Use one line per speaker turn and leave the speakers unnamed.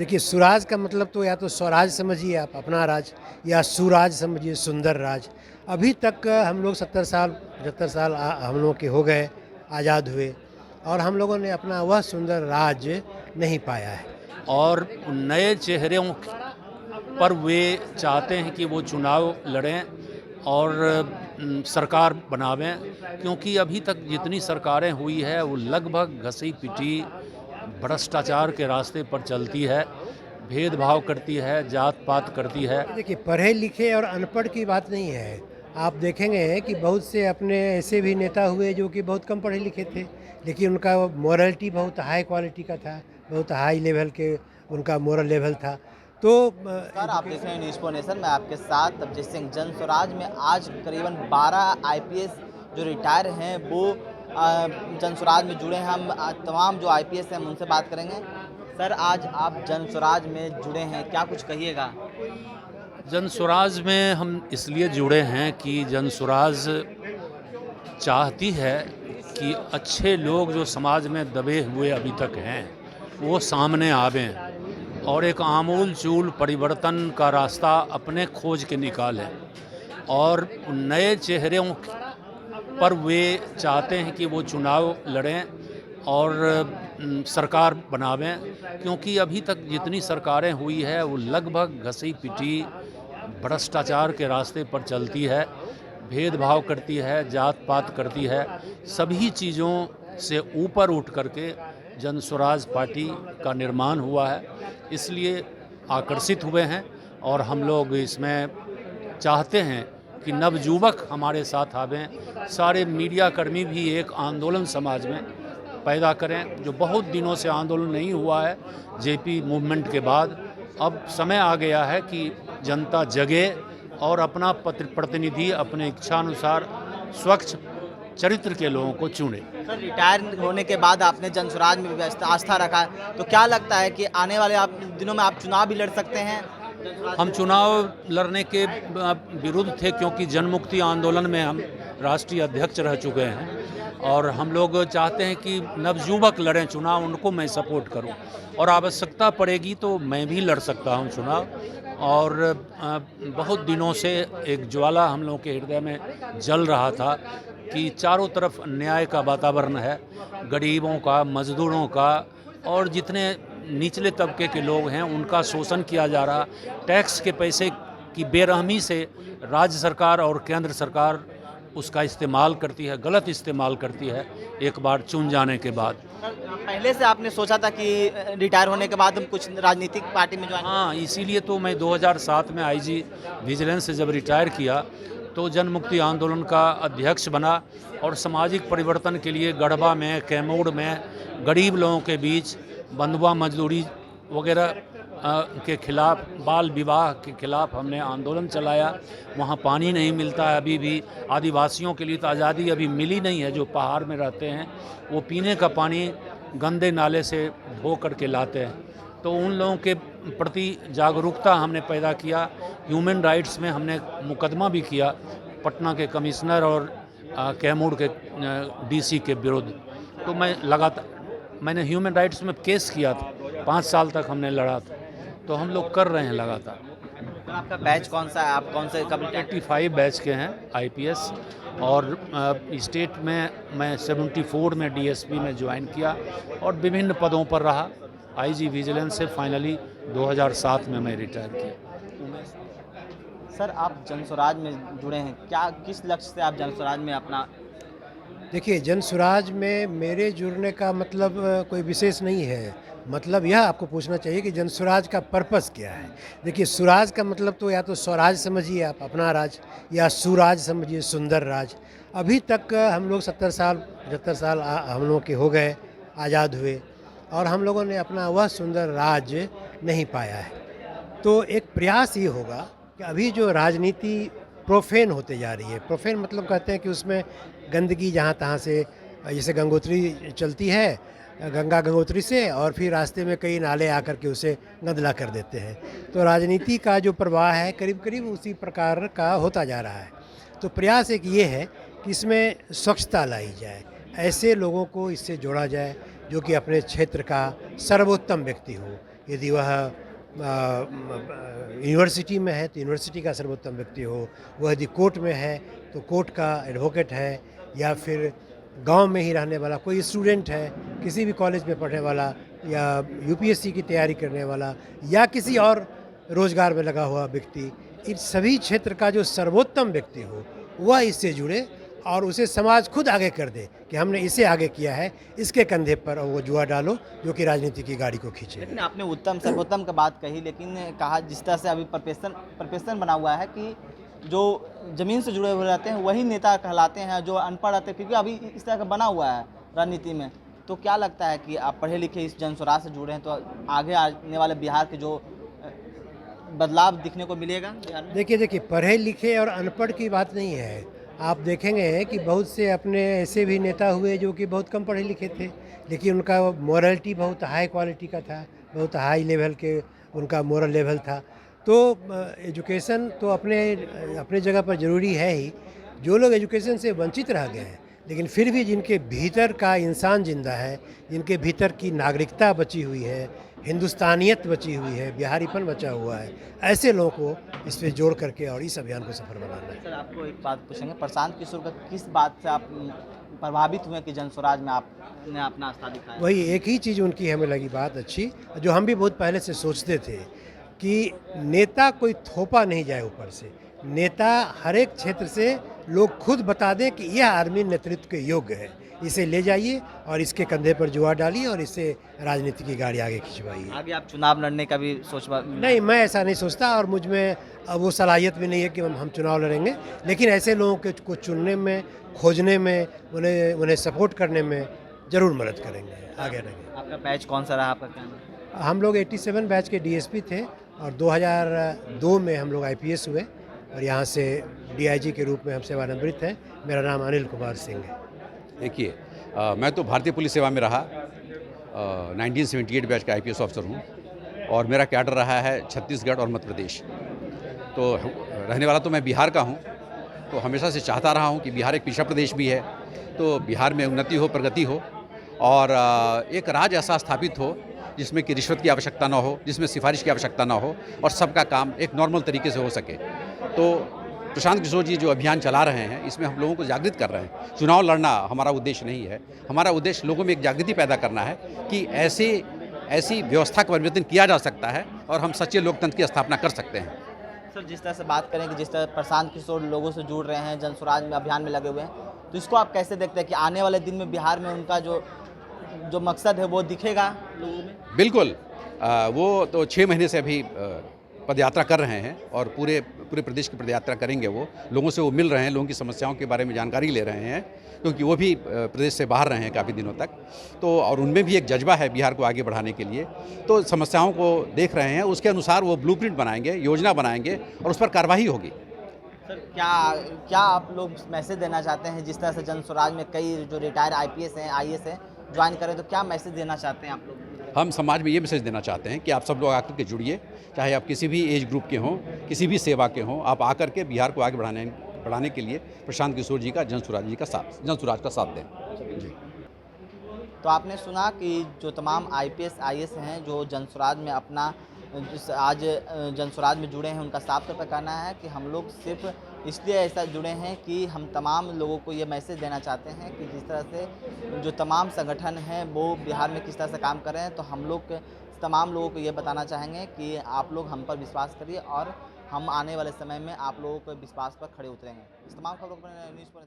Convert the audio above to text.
देखिए, सुराज का मतलब तो या तो स्वराज समझिए आप, अपना राज, या सुराज समझिए, सुंदर राज। अभी तक हम लोग 70 साल 75 साल हम लोगों के हो गए आज़ाद हुए, और हम लोगों ने अपना वह सुंदर राज नहीं पाया है।
और नए चेहरों पर वे चाहते हैं कि वो चुनाव लड़ें और सरकार बनावें, क्योंकि अभी तक जितनी सरकारें हुई है वो लगभग घसी पिटी भ्रष्टाचार के रास्ते पर चलती है, भेदभाव करती है, जात पात करती है।
देखिए, पढ़े लिखे और अनपढ़ की बात नहीं है। आप देखेंगे कि बहुत से अपने ऐसे भी नेता हुए जो कि बहुत कम पढ़े लिखे थे, लेकिन उनका मोरलिटी बहुत हाई क्वालिटी का था, बहुत हाई लेवल के उनका मोरल लेवल था। तो
नमस्कार, आप देख रहे हैं न्यूज़ फॉर नेशन। मैं आपके साथ अभिजीत सिंह। जन स्वराज में आज करीबन 12 आईपीएस जो रिटायर हैं वो जन स्वराज में जुड़े हैं। हम तमाम जो आईपीएस हैं हम उनसे बात करेंगे। सर, आज आप जन स्वराज में जुड़े हैं, क्या कुछ कहिएगा?
जन स्वराज में हम इसलिए जुड़े हैं कि जन स्वराज चाहती है कि अच्छे लोग जो समाज में दबे हुए अभी तक हैं वो सामने आवें और एक आमूल चूल परिवर्तन का रास्ता अपने खोज के निकालें, और नए चेहरों पर वे चाहते हैं कि वो चुनाव लड़ें और सरकार बनावें, क्योंकि अभी तक जितनी सरकारें हुई है वो लगभग घसी पिटी भ्रष्टाचार के रास्ते पर चलती है, भेदभाव करती है, जात पात करती है। सभी चीज़ों से ऊपर उठ करके जन स्वराज पार्टी का निर्माण हुआ है, इसलिए आकर्षित हुए हैं और हम लोग इसमें चाहते हैं कि नवयुवक हमारे साथ आवें। सारे मीडिया कर्मी भी एक आंदोलन समाज में पैदा करें, जो बहुत दिनों से आंदोलन नहीं हुआ है जेपी मूवमेंट के बाद। अब समय आ गया है कि जनता जगे और अपना प्रतिनिधि अपने इच्छानुसार स्वच्छ चरित्र के लोगों को चुने।
सर, रिटायर होने के बाद आपने जन स्वराज में भी आस्था रखा है, तो क्या लगता है कि आने वाले दिनों में आप चुनाव भी लड़ सकते हैं?
हम चुनाव लड़ने के विरुद्ध थे, क्योंकि जनमुक्ति आंदोलन में हम राष्ट्रीय अध्यक्ष रह चुके हैं और हम लोग चाहते हैं कि नवयुवक लड़ें चुनाव, उनको मैं सपोर्ट करूं, और आवश्यकता पड़ेगी तो मैं भी लड़ सकता हूं चुनाव। और बहुत दिनों से एक ज्वाला हम लोगों के हृदय में जल रहा था कि चारों तरफ अन्याय का वातावरण है, गरीबों का, मजदूरों का और जितने निचले तबके के लोग हैं उनका शोषण किया जा रहा। टैक्स के पैसे की बेरहमी से राज्य सरकार और केंद्र सरकार उसका इस्तेमाल करती है, गलत इस्तेमाल करती है एक बार चुन जाने के बाद।
पहले से आपने सोचा था कि रिटायर होने के बाद हम कुछ राजनीतिक पार्टी में ज्वाइन?
हाँ, इसीलिए तो मैं 2007 में आईजी विजिलेंस से जब रिटायर किया तो जनमुक्ति आंदोलन का अध्यक्ष बना और सामाजिक परिवर्तन के लिए गढ़वा में, कैमूर में गरीब लोगों के बीच बंधुआ मजदूरी वगैरह के खिलाफ, बाल विवाह के खिलाफ हमने आंदोलन चलाया। वहाँ पानी नहीं मिलता है अभी भी, आदिवासियों के लिए तो आज़ादी अभी मिली नहीं है, जो पहाड़ में रहते हैं वो पीने का पानी गंदे नाले से धो करके लाते हैं। तो उन लोगों के प्रति जागरूकता हमने पैदा किया। ह्यूमन राइट्स में हमने मुकदमा भी किया पटना के कमिश्नर और कैमूर के डीसी के विरुद्ध। तो मैंने ह्यूमन राइट्स में केस किया था, 5 साल तक हमने लड़ा था। तो हम लोग कर रहे हैं लगातार।
तो आपका बैच कौन सा है? आप कौन से कब?
85 बैच के हैं आईपीएस, और स्टेट में मैं 74 में डीएसपी में ज्वाइन किया और विभिन्न पदों पर रहा। आईजी विजिलेंस से फाइनली 2007 में मैं रिटायर किया।
सर, आप जन स्वराज में जुड़े हैं, क्या किस लक्ष्य से आप जन स्वराज में अपना?
देखिए, जन स्वराज में मेरे जुड़ने का मतलब कोई विशेष नहीं है। मतलब यह आपको पूछना चाहिए कि जन स्वराज का पर्पस क्या है। देखिए, स्वराज का मतलब तो या तो स्वराज समझिए आप, अपना राज, या सुराज समझिए, सुंदर राज। अभी तक हम लोग 70 साल 75 साल हम लोगों के हो गए आज़ाद हुए, और हम लोगों ने अपना वह सुंदर राज नहीं पाया है। तो एक प्रयास ये होगा कि अभी जो राजनीति प्रोफेन होते जा रही है, प्रोफेन मतलब कहते हैं कि उसमें गंदगी जहाँ तहाँ से, जैसे गंगोत्री चलती है, गंगा गंगोत्री से, और फिर रास्ते में कई नाले आकर के उसे गंदला कर देते हैं। तो राजनीति का जो प्रवाह है करीब करीब उसी प्रकार का होता जा रहा है। तो प्रयास एक ये है कि इसमें स्वच्छता लाई जाए, ऐसे लोगों को इससे जोड़ा जाए जो कि अपने क्षेत्र का सर्वोत्तम व्यक्ति हो, यदि वह यूनिवर्सिटी में है तो यूनिवर्सिटी का सर्वोत्तम व्यक्ति हो, वह यदि कोर्ट में है तो कोर्ट का एडवोकेट है, या फिर गांव में ही रहने वाला कोई स्टूडेंट है, किसी भी कॉलेज में पढ़ने वाला, या यूपीएससी की तैयारी करने वाला, या किसी और रोजगार में लगा हुआ व्यक्ति, इन सभी क्षेत्र का जो सर्वोत्तम व्यक्ति हो वह इससे जुड़े और उसे समाज खुद आगे कर दे कि हमने इसे आगे किया है, इसके कंधे पर वो जुआ डालो जो कि राजनीति की गाड़ी को खींचे।
लेकिन आपने उत्तम सर्वोत्तम की बात कही, लेकिन कहा जिस तरह से अभी प्रोफेशन बना हुआ है कि जो ज़मीन से जुड़े हुए रहते हैं वही नेता कहलाते हैं, जो अनपढ़ रहते हैं, क्योंकि अभी इस तरह का बना हुआ है राजनीति में। तो क्या लगता है कि आप पढ़े लिखे इस जनसुराज से जुड़े हैं तो आगे आने वाले बिहार के जो बदलाव दिखने को मिलेगा बिहार में?
देखिए पढ़े लिखे और अनपढ़ की बात नहीं है। आप देखेंगे कि बहुत से अपने ऐसे भी नेता हुए जो कि बहुत कम पढ़े लिखे थे, लेकिन उनका मोरलिटी बहुत हाई क्वालिटी का था, बहुत हाई लेवल के उनका मोरल लेवल था। तो एजुकेशन तो अपने जगह पर ज़रूरी है ही। जो लोग एजुकेशन से वंचित रह गए हैं, लेकिन फिर भी जिनके भीतर का इंसान जिंदा है, जिनके भीतर की नागरिकता बची हुई है, हिंदुस्तानियत बची हुई है, बिहारीपन बचा हुआ है, ऐसे लोगों को इस पे जोड़ करके और इस अभियान को सफल बनाना है।
सर आपको एक बात पूछेंगे, प्रशांत किशोर का किस बात से आप प्रभावित हुए कि जनसुराज में आपने अपना आस्था दिखाया?
वही एक ही चीज़ उनकी हमें लगी बात अच्छी, जो हम भी बहुत पहले से सोचते थे कि नेता कोई थोपा नहीं जाए ऊपर से। नेता हर एक क्षेत्र से लोग खुद बता दें कि यह आदमी नेतृत्व के योग्य है, इसे ले जाइए और इसके कंधे पर जुआ डालिए और इससे राजनीति की गाड़ी आगे खिंचवाइए।
आगे आप चुनाव लड़ने का भी
नहीं, मैं ऐसा नहीं सोचता और मुझ में अब वो सलाहियत भी नहीं है कि हम चुनाव लड़ेंगे, लेकिन ऐसे लोगों को चुनने में, खोजने में, उन्हें सपोर्ट करने में ज़रूर मदद करेंगे, आगे रहेंगे।
आपका बैच कौन सा रहा, आपका क्या?
हम लोग 87 बैच के डीएसपी थे और 2002 में हम लोग आईपीएस हुए और यहाँ से डीआईजी के रूप में हम सेवानिवृत्त हैं। मेरा नाम अनिल कुमार सिंह है।
देखिए, मैं तो भारतीय पुलिस सेवा में रहा, 1978 बैच का आईपीएस ऑफिसर हूँ और मेरा कैडर रहा है छत्तीसगढ़ और मध्य प्रदेश। तो रहने वाला तो मैं बिहार का हूँ, तो हमेशा से चाहता रहा हूँ कि बिहार एक पिछड़ा प्रदेश भी है, तो बिहार में उन्नति हो, प्रगति हो और एक राज ऐसा स्थापित हो जिसमें कि रिश्वत की आवश्यकता ना हो, जिसमें सिफारिश की आवश्यकता ना हो और सबका काम एक नॉर्मल तरीके से हो सके। तो प्रशांत किशोर जी जो अभियान चला रहे हैं, इसमें हम लोगों को जागृत कर रहे हैं। चुनाव लड़ना हमारा उद्देश्य नहीं है, हमारा उद्देश्य लोगों में एक जागृति पैदा करना है कि ऐसी व्यवस्था का परिवर्तन किया जा सकता है और हम सच्चे लोकतंत्र की स्थापना कर सकते हैं।
सर जिस तरह से बात करें कि जिस तरह प्रशांत किशोर लोगों से जुड़ रहे हैं, जनसुराज में अभियान में लगे हुए हैं, तो इसको आप कैसे देखते हैं कि आने वाले दिन में बिहार में उनका जो मकसद है वो दिखेगा लोगों में?
बिल्कुल, वो तो 6 महीने से अभी पदयात्रा कर रहे हैं और पूरे प्रदेश की पदयात्रा करेंगे। वो लोगों से वो मिल रहे हैं, लोगों की समस्याओं के बारे में जानकारी ले रहे हैं, क्योंकि वो भी प्रदेश से बाहर रहे हैं काफ़ी दिनों तक। तो और उनमें भी एक जज्बा है बिहार को आगे बढ़ाने के लिए, तो समस्याओं को देख रहे हैं, उसके अनुसार वो ब्लूप्रिंट बनाएंगे, योजना बनाएंगे और उस पर कार्रवाई होगी।
सर क्या आप लोग मैसेज देना चाहते हैं, जिस तरह से जनसुराज में कई जो रिटायर आईपीएस हैं, आईएएस हैं ज्वाइन करें, तो क्या मैसेज देना चाहते हैं आप लोग?
हम समाज में ये मैसेज देना चाहते हैं कि आप सब लोग आकर के जुड़िए, चाहे आप किसी भी एज ग्रुप के हों, किसी भी सेवा के हों, आप आकर के बिहार को आगे बढ़ाने के लिए प्रशांत किशोर जी का जनसुराज का साथ दें। जी।
तो आपने सुना कि जो तमाम आईपीएस आईएएस हैं जो जनसुराज में अपना आज जनसुराज में जुड़े हैं, उनका साफ तौर पर कहना है कि हम लोग सिर्फ इसलिए ऐसा जुड़े हैं कि हम तमाम लोगों को ये मैसेज देना चाहते हैं कि जिस तरह से जो तमाम संगठन हैं वो बिहार में किस तरह से काम कर रहे हैं, तो हम लोग तमाम लोगों को ये बताना चाहेंगे कि आप लोग हम पर विश्वास करिए और हम आने वाले समय में आप लोगों के विश्वास पर खड़े उतरेंगे। इस तमाम खबरों पर न्यूज़ पर